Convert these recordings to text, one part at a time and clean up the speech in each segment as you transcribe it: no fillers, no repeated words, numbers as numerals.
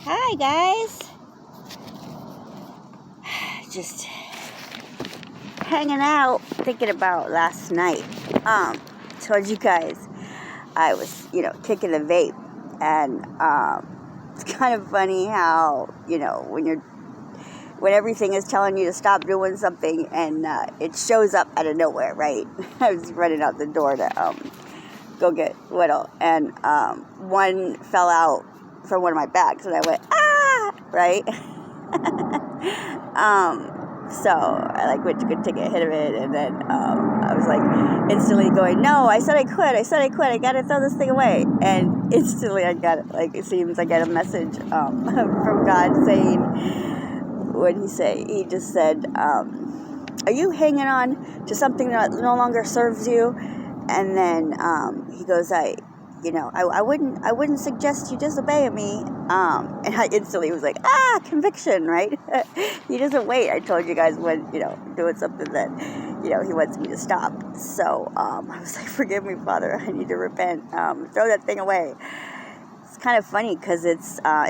Hi guys, just hanging out, thinking about last night. Told you guys I was, kicking the vape, and it's kind of funny how when everything is telling you to stop doing something, and it shows up out of nowhere, right? I was running out the door to go get Whittle, and one fell out from one of my bags, and I went right. So I went to go take a hit of it, and then I was instantly going, no, I said I quit, I gotta throw this thing away. And instantly I got it, it seems I got a message from God saying, what did he say? He just said, are you hanging on to something that no longer serves you? And then he goes, I wouldn't suggest you disobey me. And I instantly was like, conviction, right? He doesn't wait. I told you guys when, doing something that, he wants me to stop. So I was like, forgive me, Father. I need to repent. Throw that thing away. It's kind of funny because it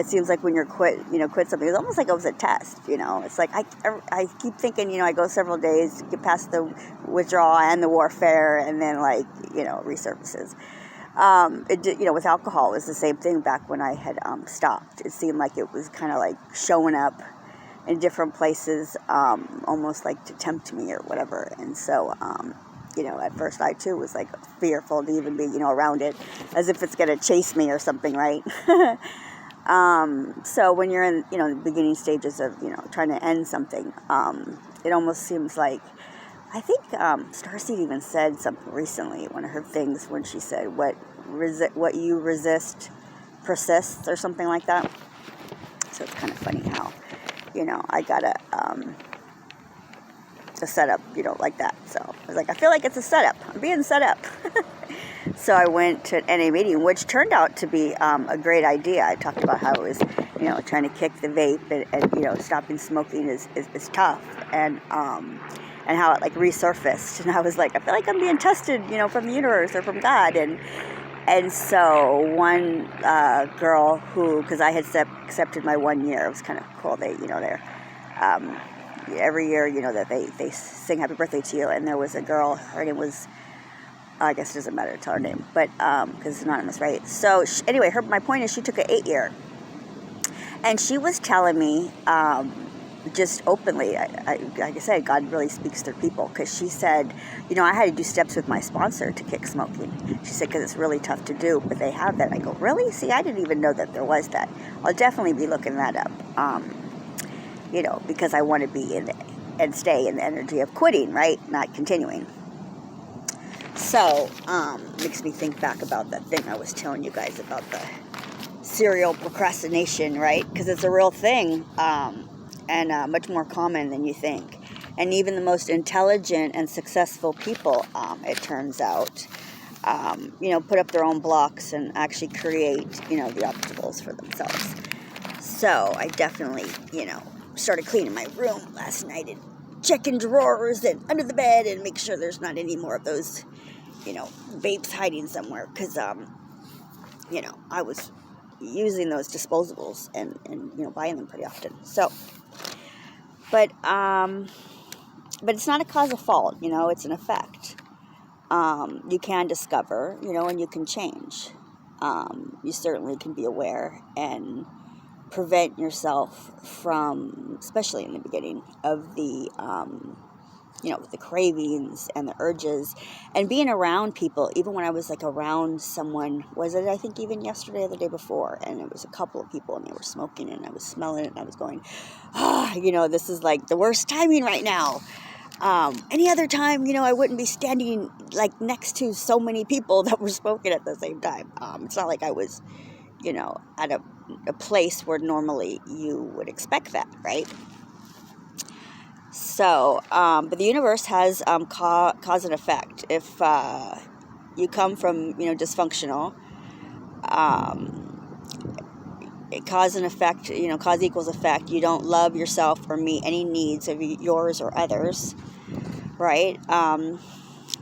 seems like when you're quit something, it's almost like it was a test, It's like I keep thinking, I go several days, get past the withdrawal and the warfare, and then resurfaces. With alcohol, it was the same thing back when I had stopped. It seemed like it was kind of like showing up in different places, almost like to tempt me or whatever. And so, at first I too was fearful to even be, around it, as if it's going to chase me or something, right? So when you're in, the beginning stages of, trying to end something, it almost seems like, I think Starseed even said something recently, one of her things, when she said, what you resist persists, or something like that. So it's kind of funny how, I got a setup, like that. So I was like, I feel like it's a setup. I'm being set up. So I went to an NA meeting, which turned out to be a great idea. I talked about how it was, trying to kick the vape, and stopping smoking is tough. And how it resurfaced, and I was like, I feel like I'm being tested, from the universe or from God. And so one girl who, because I had accepted my 1 year, it was kind of cool. They, they're every year, that they sing happy birthday to you. And there was a girl, her name was, I guess it doesn't matter to tell her name, but because it's anonymous, right? So anyway, my point is, she took an 8 year, and she was telling me, just openly, like I said, God really speaks through people, because she said, I had to do steps with my sponsor to kick smoking. She said, because it's really tough to do, but they have that. I go, really? See, I didn't even know that there was that. I'll definitely be looking that up, because I want to be in and stay in the energy of quitting, right? Not continuing. So, makes me think back about that thing I was telling you guys about, the serial procrastination, right? Because it's a real thing. And much more common than you think. And even the most intelligent and successful people, it turns out, put up their own blocks and actually create, the obstacles for themselves. So I definitely, started cleaning my room last night and checking drawers and under the bed and make sure there's not any more of those, vapes hiding somewhere. Because, I was using those disposables and buying them pretty often. So, but it's not a cause of fault, it's an effect. You can discover, and you can change. You certainly can be aware and prevent yourself from, especially in the beginning, of the, the cravings and the urges, and being around people. Even when I was around someone, I think even yesterday or the day before, and it was a couple of people, and they were smoking, and I was smelling it, and I was going, this is the worst timing right now. Any other time, I wouldn't be standing next to so many people that were smoking at the same time. It's not like I was, at a place where normally you would expect that, right? So, but the universe has cause and effect. If you come from, dysfunctional, cause and effect, cause equals effect. You don't love yourself or meet any needs of yours or others, right?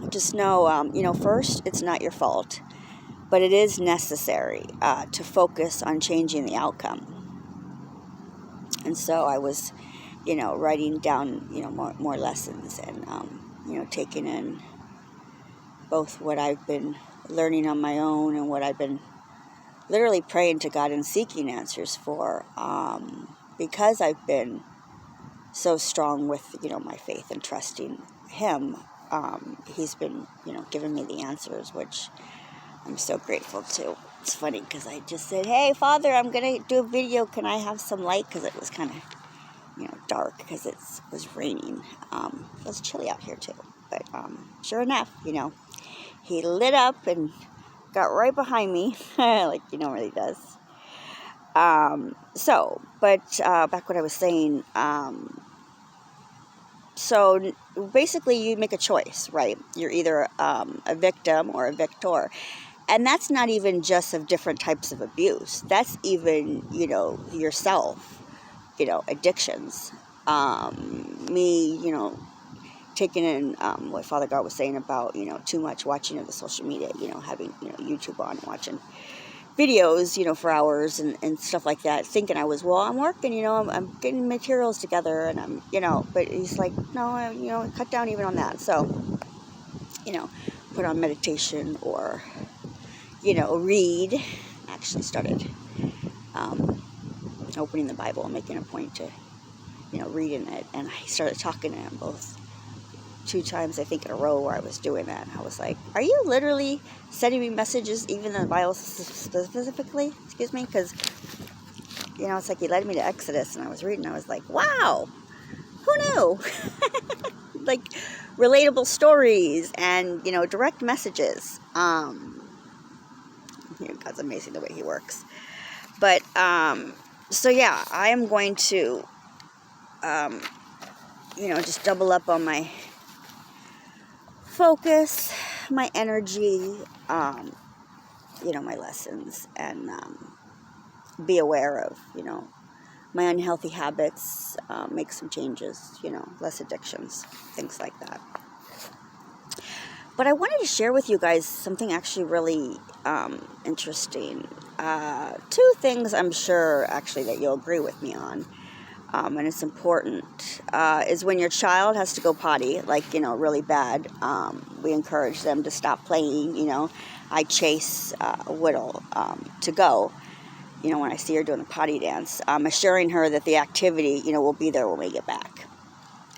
Just know, first, it's not your fault, but it is necessary to focus on changing the outcome. And so I was, writing down, more lessons, and, taking in both what I've been learning on my own and what I've been literally praying to God and seeking answers for, because I've been so strong with, my faith and trusting Him. He's been, giving me the answers, which I'm so grateful to. It's funny because I just said, hey, Father, I'm going to do a video. Can I have some light? Because it was kind of, dark because it was raining. It was chilly out here too. But sure enough, he lit up and got right behind me, like he normally does. Back what I was saying, so basically you make a choice, right? You're either a victim or a victor. And that's not even just of different types of abuse. That's even, yourself, addictions. Me, taking in what Father God was saying about, too much watching of the social media, having, YouTube on, watching videos, for hours and stuff like that, thinking I'm working, I'm getting materials together, and I'm, but he's like, no, cut down even on that. So, put on meditation or, read. I actually started opening the Bible and making a point to, reading it, and I started talking to him both 2 times, I think, in a row where I was doing that. I was like, are you literally sending me messages, even in the Bible specifically? Excuse me? Because, it's like he led me to Exodus, and I was reading. I was like, wow, who knew? Like, relatable stories and, direct messages. God's amazing the way He works. But, so yeah, I am going to, just double up on my focus, my energy, my lessons, and be aware of, my unhealthy habits, make some changes, less addictions, things like that. But I wanted to share with you guys something actually really interesting. 2 things I'm sure actually that you'll agree with me on. And it's important, is when your child has to go potty, like, really bad, we encourage them to stop playing, I chase Whittle to go, when I see her doing the potty dance, assuring her that the activity, will be there when we get back.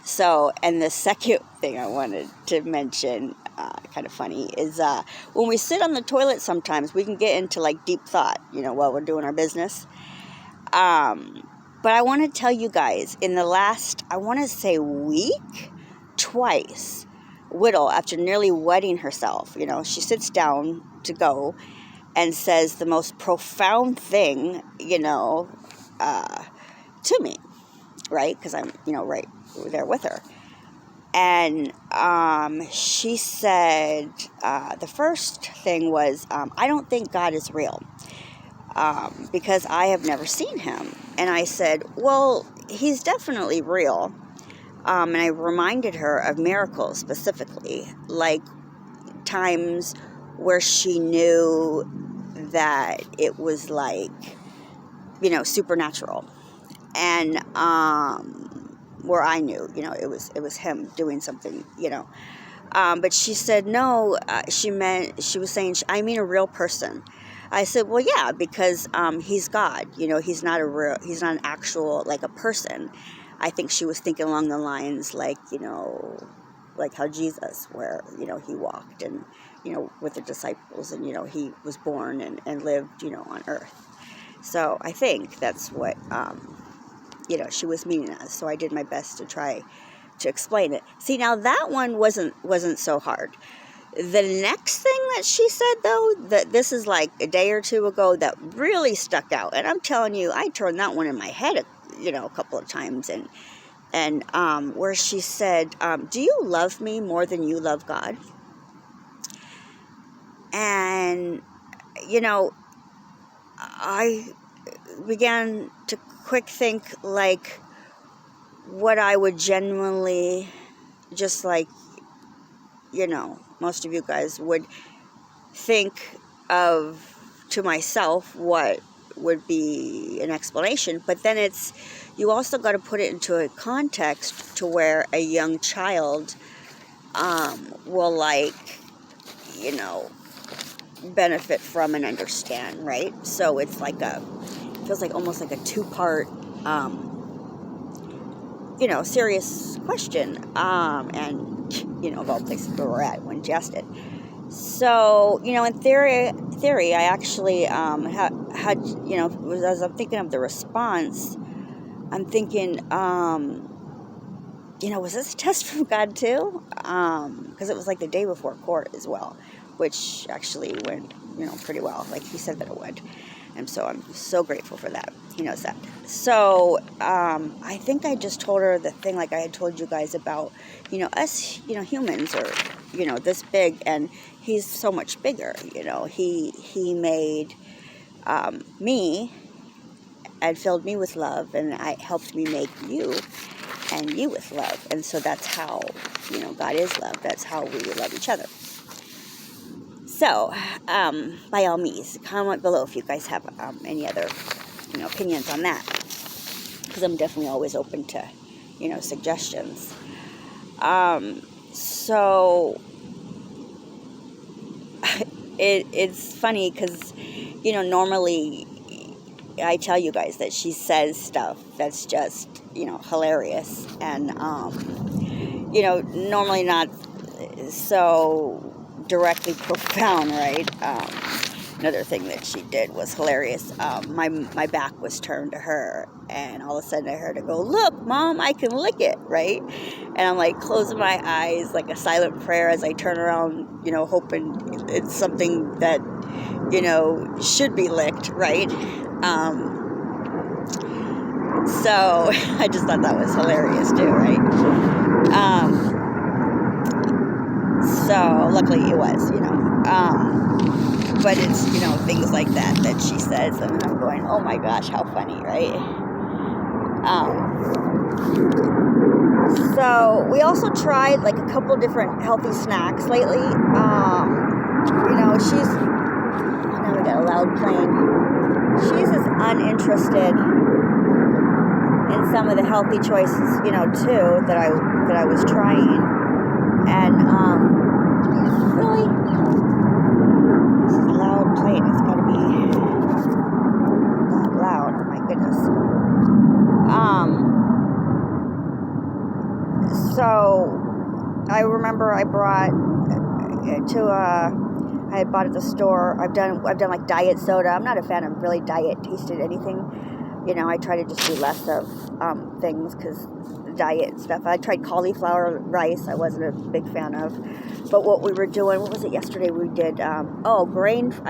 So, and the second thing I wanted to mention, kind of funny, is when we sit on the toilet sometimes, we can get into, like, deep thought, while we're doing our business. But I want to tell you guys, in the last, I want to say week, twice, Whittle, after nearly wetting herself, she sits down to go and says the most profound thing, to me, right? Because I'm, right there with her. And she said, the first thing was, I don't think God is real. Because I have never seen Him. And I said, well, He's definitely real. And I reminded her of miracles specifically, like times where she knew that it was like, supernatural. And where I knew, it was Him doing something, But she said, no, she was saying, I mean a real person. I said, well, yeah, because He's God. He's not an actual, like, a person. I think she was thinking along the lines like, like how Jesus, where, He walked and, with the disciples, and, He was born and lived, on earth. So I think that's what, she was meaning as. So I did my best to try to explain it. See, now that one wasn't so hard. The next thing that she said, though, that this is like a day or 2 ago, that really stuck out. And I'm telling you, I turned that one in my head, a couple of times. And where she said, do you love me more than you love God? And, I began to quick think, like, what I would genuinely, just like, most of you guys would think of to myself, what would be an explanation. But then you also got to put it into a context to where a young child will, like, you know, benefit from and understand, right? So it's like feels like almost like a two-part, you know, serious question, and, you know, of all places where we're at when Jess did. So, you know, in theory, I actually had, you know, as I'm thinking of the response, I'm thinking, you know, was this a test from God too? Because it was like the day before court as well, which actually went, you know, pretty well. Like he said that it would. And so I'm so grateful for that. He knows that. So I think I just told her the thing like I had told you guys about, you know, us, you know, humans are, you know, this big, and he's so much bigger. You know, he made me and filled me with love, and I helped me make you and you with love. And so that's how, you know, God is love. That's how we love each other. So, by all means, comment below if you guys have any other, you know, opinions on that, because I'm definitely always open to, you know, suggestions. So it's funny because, you know, normally I tell you guys that she says stuff that's just, you know, hilarious, and you know, normally not so directly profound, right? Another thing that she did was hilarious. My back was turned to her, and all of a sudden I heard her go, "Look, Mom, I can lick it," right? And I'm like closing my eyes like a silent prayer as I turn around, you know, hoping it's something that, you know, should be licked, right? So I just thought that was hilarious too, right? So luckily it was, you know. But it's, you know, things like that she says, and I'm going, oh my gosh, how funny, right? So we also tried like a couple different healthy snacks lately. You know, now we got a loud plane. She's as uninterested in some of the healthy choices, you know, too, that I was trying. And really, this is a loud plane. It's got to be not loud. Oh my goodness. So I remember I brought I had bought at the store. I've done like diet soda. I'm not a fan of really diet tasted anything. You know, I try to just do less of things because diet stuff. I tried cauliflower rice. I wasn't a big fan of. But what we were doing, what was it yesterday? We did, I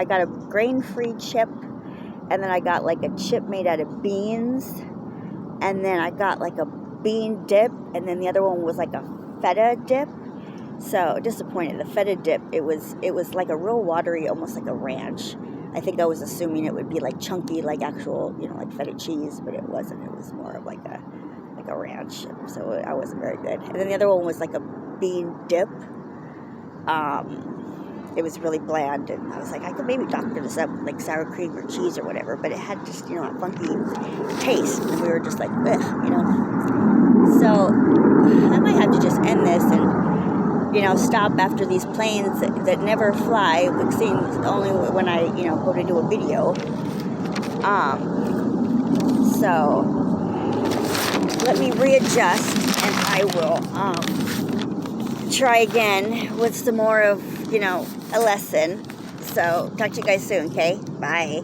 got a grain-free chip. And then I got like a chip made out of beans. And then I got like a bean dip. And then the other one was like a feta dip. So disappointed. The feta dip, it was like a real watery, almost like a ranch. I think I was assuming it would be like chunky, like actual, you know, like feta cheese, but it wasn't. It was more of like a ranch. So I wasn't very good. And then the other one was like a bean dip. It was really bland, and I was like, I could maybe doctor this up with like sour cream or cheese or whatever, but it had just, you know, a funky taste, and we were just like, ugh, you know. So I might have to just end this and, you know, stop after these planes that never fly, which seems only when I, you know, go to do a video. So let me readjust, and I will try again with some more of, you know, a lesson. So talk to you guys soon, okay? Bye.